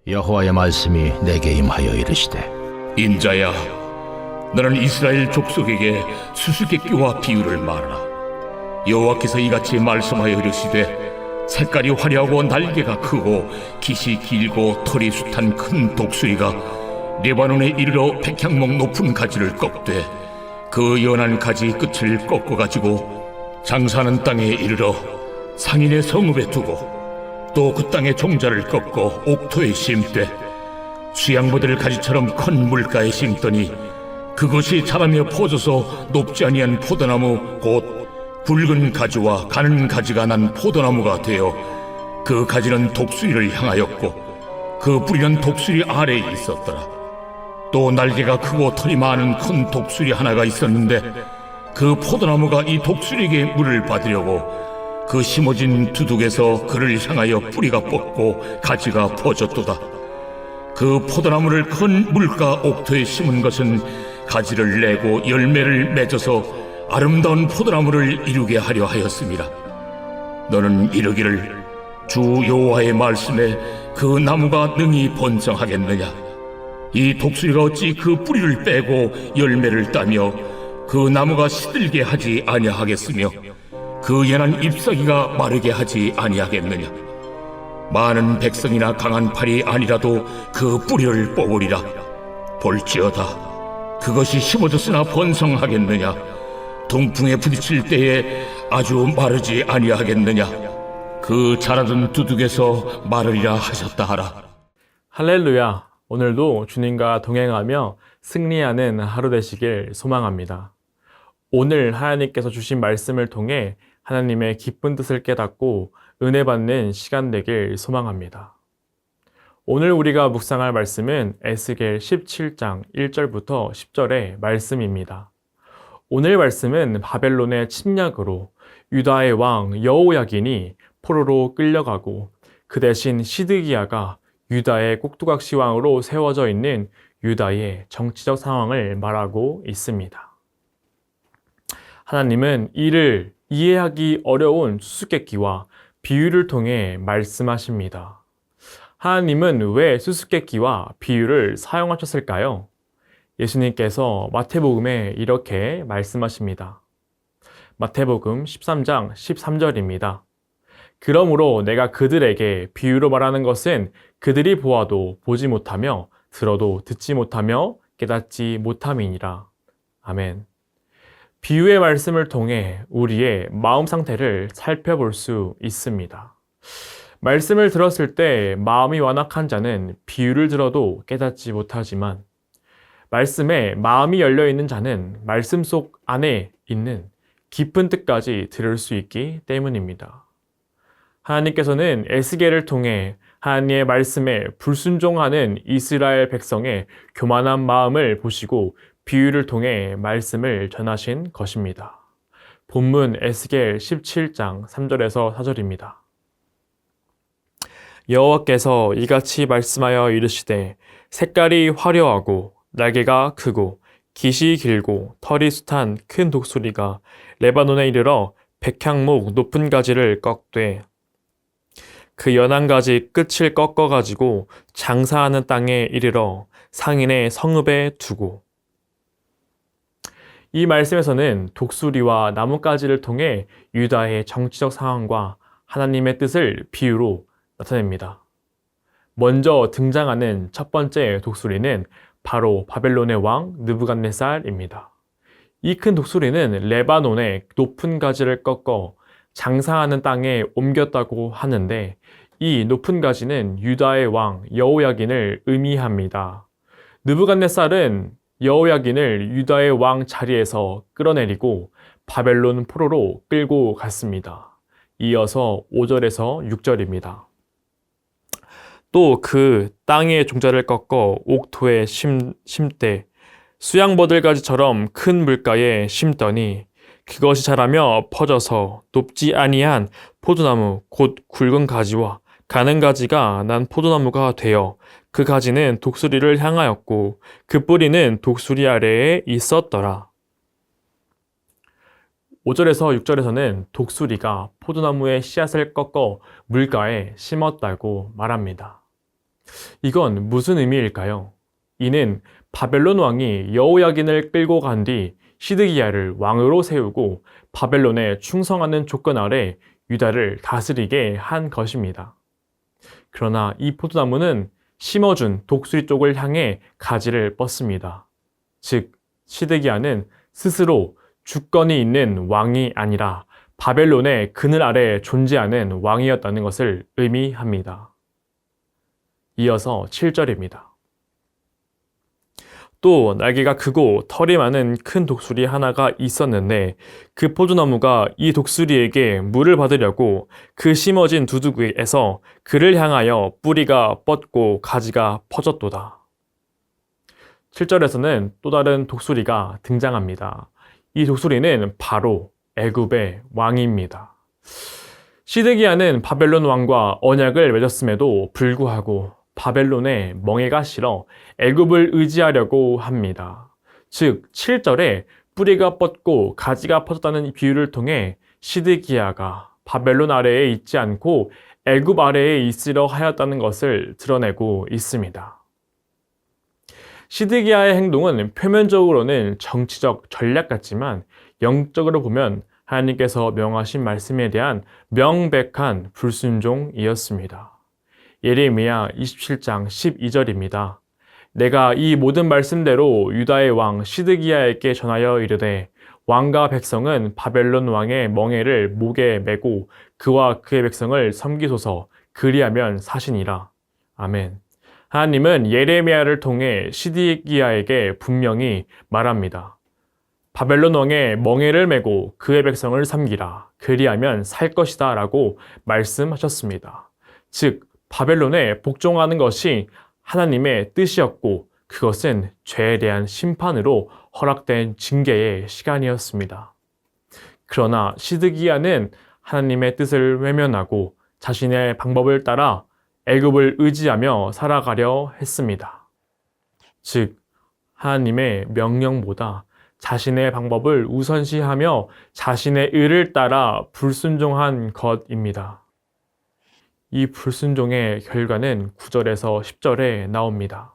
여호와의 말씀이 내게 임하여 이르시되 인자야, 너는 이스라엘 족속에게 수수께끼와 비유를 말하라. 여호와께서 이같이 말씀하여 이르시되 색깔이 화려하고 날개가 크고 깃이 길고 털이 숱한 큰 독수리가 레바논에 이르러 백향목 높은 가지를 꺾되 그 연한 가지 끝을 꺾어가지고 장사하는 땅에 이르러 상인의 성읍에 두고 또 그 땅의 종자를 꺾어 옥토에 심되 수양보들 가지처럼 큰 물가에 심더니 그것이 자라며 퍼져서 높지 아니한 포도나무 곧 굵은 가지와 가는 가지가 난 포도나무가 되어 그 가지는 독수리를 향하였고 그 뿌리는 독수리 아래에 있었더라. 또 날개가 크고 털이 많은 큰 독수리 하나가 있었는데 그 포도나무가 이 독수리에게 물을 받으려고 그 심어진 두둑에서 그를 향하여 뿌리가 뻗고 가지가 퍼졌도다. 그 포도나무를 큰 물가 옥토에 심은 것은 가지를 내고 열매를 맺어서 아름다운 포도나무를 이루게 하려 하였습니다. 너는 이르기를 주 여호와의 말씀에 그 나무가 능히 번성하겠느냐? 이 독수리가 어찌 그 뿌리를 빼고 열매를 따며 그 나무가 시들게 하지 아니하겠으며 그 연한 잎사귀가 마르게 하지 아니하겠느냐? 많은 백성이나 강한 팔이 아니라도 그 뿌리를 뽑으리라. 볼지어다 그것이 심어졌으나 번성하겠느냐? 동풍에 부딪힐 때에 아주 마르지 아니하겠느냐? 그 자라던 두둑에서 마르리라 하셨다 하라. 할렐루야! 오늘도 주님과 동행하며 승리하는 하루 되시길 소망합니다. 오늘 하나님께서 주신 말씀을 통해 하나님의 기쁜 뜻을 깨닫고 은혜 받는 시간 되길 소망합니다. 오늘 우리가 묵상할 말씀은 에스겔 17장 1절부터 10절의 말씀입니다. 오늘 말씀은 바벨론의 침략으로 유다의 왕 여호야긴이 포로로 끌려가고 그 대신 시드기야가 유다의 꼭두각시 왕으로 세워져 있는 유다의 정치적 상황을 말하고 있습니다. 하나님은 이를 이해하기 어려운 수수께끼와 비유를 통해 말씀하십니다. 하나님은 왜 수수께끼와 비유를 사용하셨을까요? 예수님께서 마태복음에 이렇게 말씀하십니다. 마태복음 13장 13절입니다. 그러므로 내가 그들에게 비유로 말하는 것은 그들이 보아도 보지 못하며 들어도 듣지 못하며 깨닫지 못함이니라. 아멘. 비유의 말씀을 통해 우리의 마음 상태를 살펴볼 수 있습니다. 말씀을 들었을 때 마음이 완악한 자는 비유를 들어도 깨닫지 못하지만 말씀에 마음이 열려있는 자는 말씀 속 안에 있는 깊은 뜻까지 들을 수 있기 때문입니다. 하나님께서는 에스겔을 통해 하나님의 말씀에 불순종하는 이스라엘 백성의 교만한 마음을 보시고 비유를 통해 말씀을 전하신 것입니다. 본문 에스겔 17장 3절에서 4절입니다. 여호와께서 이같이 말씀하여 이르시되 색깔이 화려하고 날개가 크고 깃이 길고 털이 숱한 큰 독수리가 레바논에 이르러 백향목 높은 가지를 꺾되 그 연한 가지 끝을 꺾어가지고 장사하는 땅에 이르러 상인의 성읍에 두고. 이 말씀에서는 독수리와 나뭇가지를 통해 유다의 정치적 상황과 하나님의 뜻을 비유로 나타냅니다. 먼저 등장하는 첫 번째 독수리는 바로 바벨론의 왕 느부갓네살입니다. 이 큰 독수리는 레바논의 높은 가지를 꺾어 장사하는 땅에 옮겼다고 하는데 이 높은 가지는 유다의 왕 여호야긴을 의미합니다. 느부갓네살은 여호야긴을 유다의 왕 자리에서 끌어내리고 바벨론 포로로 끌고 갔습니다. 이어서 5절에서 6절입니다. 또 그 땅의 종자를 꺾어 옥토에 심되 수양버들가지처럼 큰 물가에 심더니 그것이 자라며 퍼져서 높지 아니한 포도나무 곧 굵은 가지와 가는 가지가 난 포도나무가 되어 그 가지는 독수리를 향하였고 그 뿌리는 독수리 아래에 있었더라. 5절에서 6절에서는 독수리가 포도나무의 씨앗을 꺾어 물가에 심었다고 말합니다. 이건 무슨 의미일까요? 이는 바벨론 왕이 여호야긴을 끌고 간 뒤 시드기야를 왕으로 세우고 바벨론에 충성하는 조건 아래 유다를 다스리게 한 것입니다. 그러나 이 포도나무는 심어준 독수리 쪽을 향해 가지를 뻗습니다. 즉, 시드기야는 스스로 주권이 있는 왕이 아니라 바벨론의 그늘 아래 존재하는 왕이었다는 것을 의미합니다. 이어서 7절입니다. 또 날개가 크고 털이 많은 큰 독수리 하나가 있었는데 그 포도나무가 이 독수리에게 물을 받으려고 그 심어진 두둑에서 그를 향하여 뿌리가 뻗고 가지가 퍼졌도다. 7절에서는 또 다른 독수리가 등장합니다. 이 독수리는 바로 애굽의 왕입니다. 시드기야는 바벨론 왕과 언약을 맺었음에도 불구하고 바벨론의 멍에가 싫어 애굽을 의지하려고 합니다. 즉 7절에 뿌리가 뻗고 가지가 퍼졌다는 비유를 통해 시드기야가 바벨론 아래에 있지 않고 애굽 아래에 있으려 하였다는 것을 드러내고 있습니다. 시드기야의 행동은 표면적으로는 정치적 전략 같지만 영적으로 보면 하나님께서 명하신 말씀에 대한 명백한 불순종이었습니다. 예레미야 27장 12절입니다. 내가 이 모든 말씀대로 유다의 왕 시드기야에게 전하여 이르되 왕과 백성은 바벨론 왕의 멍에를 목에 메고 그와 그의 백성을 섬기소서 그리하면 사시니라. 아멘. 하나님은 예레미야를 통해 시드기야에게 분명히 말합니다. 바벨론 왕의 멍에를 메고 그의 백성을 섬기라. 그리하면 살 것이다 라고 말씀하셨습니다. 즉 바벨론에 복종하는 것이 하나님의 뜻이었고 그것은 죄에 대한 심판으로 허락된 징계의 시간이었습니다. 그러나 시드기야는 하나님의 뜻을 외면하고 자신의 방법을 따라 애굽을 의지하며 살아가려 했습니다. 즉 하나님의 명령보다 자신의 방법을 우선시하며 자신의 의를 따라 불순종한 것입니다. 이 불순종의 결과는 9절에서 10절에 나옵니다.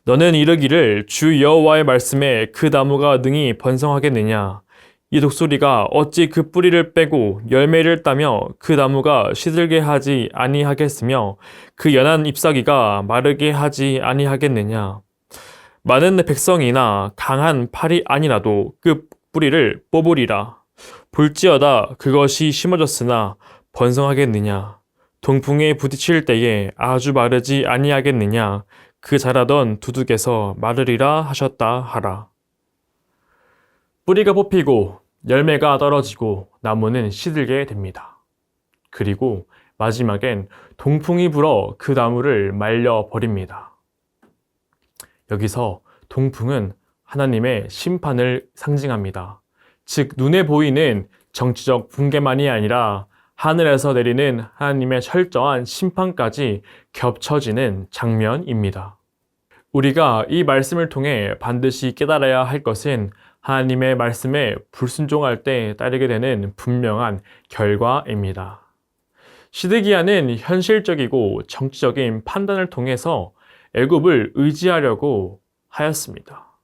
너는 이르기를 주 여호와의 말씀에 그 나무가 능히 번성하겠느냐? 이 독수리가 어찌 그 뿌리를 빼고 열매를 따며 그 나무가 시들게 하지 아니하겠으며 그 연한 잎사귀가 마르게 하지 아니하겠느냐? 많은 백성이나 강한 팔이 아니라도 그 뿌리를 뽑으리라. 볼지어다 그것이 심어졌으나 번성하겠느냐? 동풍에 부딪힐 때에 아주 마르지 아니하겠느냐? 그 자라던 두둑에서 마르리라 하셨다 하라. 뿌리가 뽑히고 열매가 떨어지고 나무는 시들게 됩니다. 그리고 마지막엔 동풍이 불어 그 나무를 말려버립니다. 여기서 동풍은 하나님의 심판을 상징합니다. 즉 눈에 보이는 정치적 붕괴만이 아니라 하늘에서 내리는 하나님의 철저한 심판까지 겹쳐지는 장면입니다. 우리가 이 말씀을 통해 반드시 깨달아야 할 것은 하나님의 말씀에 불순종할 때 따르게 되는 분명한 결과입니다. 시드기야는 현실적이고 정치적인 판단을 통해서 애굽을 의지하려고 하였습니다.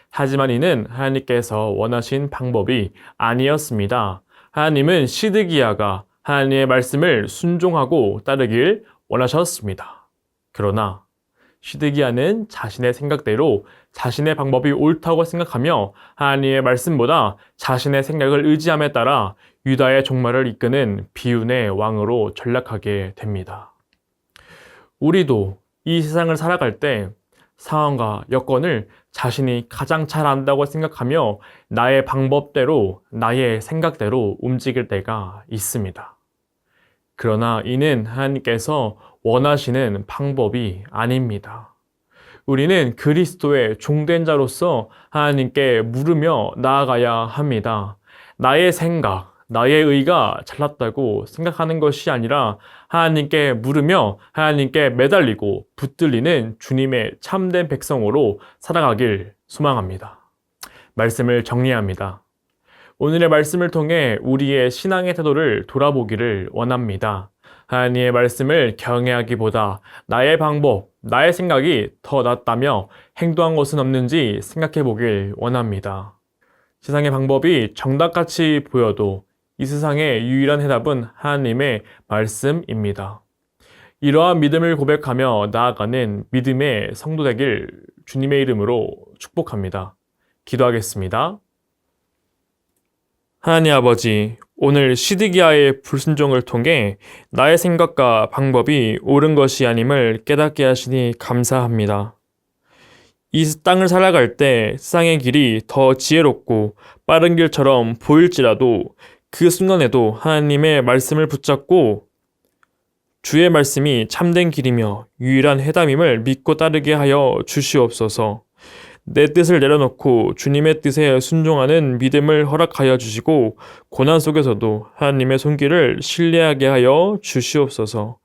하지만 이는 하나님께서 원하신 방법이 아니었습니다. 하나님은 시드기야가 하나님의 말씀을 순종하고 따르길 원하셨습니다. 그러나 시드기야는 자신의 생각대로 자신의 방법이 옳다고 생각하며 하나님의 말씀보다 자신의 생각을 의지함에 따라 유다의 종말을 이끄는 비운의 왕으로 전락하게 됩니다. 우리도 이 세상을 살아갈 때 상황과 여건을 자신이 가장 잘 안다고 생각하며 나의 방법대로, 나의 생각대로 움직일 때가 있습니다. 그러나 이는 하나님께서 원하시는 방법이 아닙니다. 우리는 그리스도의 종된 자로서 하나님께 물으며 나아가야 합니다. 나의 생각, 나의 의가 잘났다고 생각하는 것이 아니라 하나님께 물으며 하나님께 매달리고 붙들리는 주님의 참된 백성으로 살아가길 소망합니다. 말씀을 정리합니다. 오늘의 말씀을 통해 우리의 신앙의 태도를 돌아보기를 원합니다. 하나님의 말씀을 경외하기보다 나의 방법, 나의 생각이 더 낫다며 행동한 것은 없는지 생각해 보길 원합니다. 세상의 방법이 정답같이 보여도 이 세상의 유일한 해답은 하나님의 말씀입니다. 이러한 믿음을 고백하며 나아가는 믿음의 성도 되길 주님의 이름으로 축복합니다. 기도하겠습니다. 하나님 아버지, 오늘 시드기야의 불순종을 통해 나의 생각과 방법이 옳은 것이 아님을 깨닫게 하시니 감사합니다. 이 땅을 살아갈 때 세상의 길이 더 지혜롭고 빠른 길처럼 보일지라도 그 순간에도 하나님의 말씀을 붙잡고 주의 말씀이 참된 길이며 유일한 해답임을 믿고 따르게 하여 주시옵소서. 내 뜻을 내려놓고 주님의 뜻에 순종하는 믿음을 허락하여 주시고 고난 속에서도 하나님의 손길을 신뢰하게 하여 주시옵소서.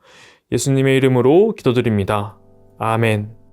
예수님의 이름으로 기도드립니다. 아멘.